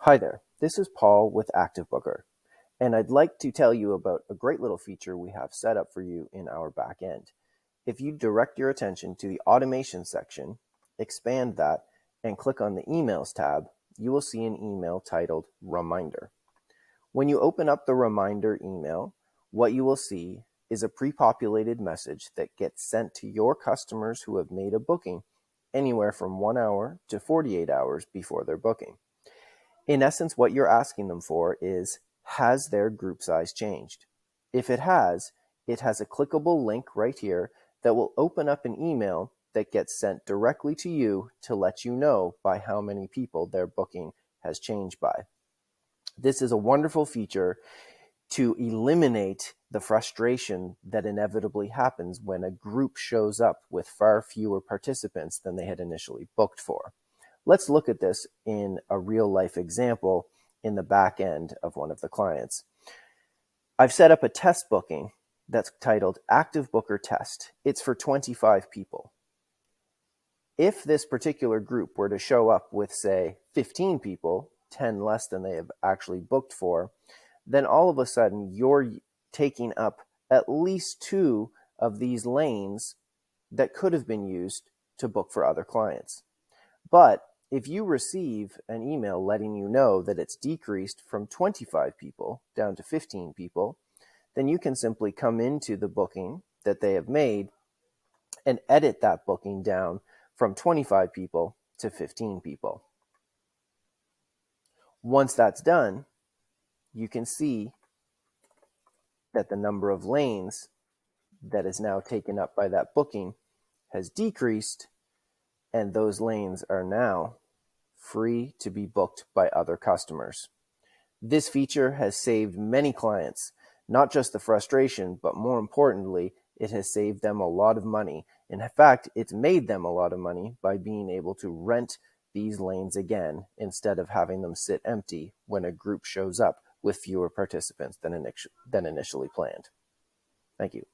Hi there, this is Paul with ActiveBooker, and I'd like to tell you about a great little feature we have set up for you in our back end. If you direct your attention to the automation section, expand that, and click on the emails tab, you will see an email titled Reminder. When you open up the reminder email, what you will see is a pre-populated message that gets sent to your customers who have made a booking anywhere from 1 hour to 48 hours before their booking. In essence, what you're asking them for is, has their group size changed? If it has a clickable link right here that will open up an email that gets sent directly to you to let you know by how many people their booking has changed by. This is a wonderful feature to eliminate the frustration that inevitably happens when a group shows up with far fewer participants than they had initially booked for. Let's look at this in a real life example in the back end of one of the clients. I've set up a test booking that's titled ActiveBooker Test. It's for 25 people. If this particular group were to show up with, say, 15 people, 10 less than they have actually booked for, then all of a sudden you're taking up at least 2 of these lanes that could have been used to book for other clients. But if you receive an email letting you know that it's decreased from 25 people down to 15 people, then you can simply come into the booking that they have made and edit that booking down from 25 people to 15 people. Once that's done, you can see that the number of lanes that is now taken up by that booking has decreased, and those lanes are now free to be booked by other customers. This feature has saved many clients, not just the frustration, but more importantly, it has saved them a lot of money. In fact, it's made them a lot of money by being able to rent these lanes again instead of having them sit empty when a group shows up with fewer participants than initially planned. Thank you.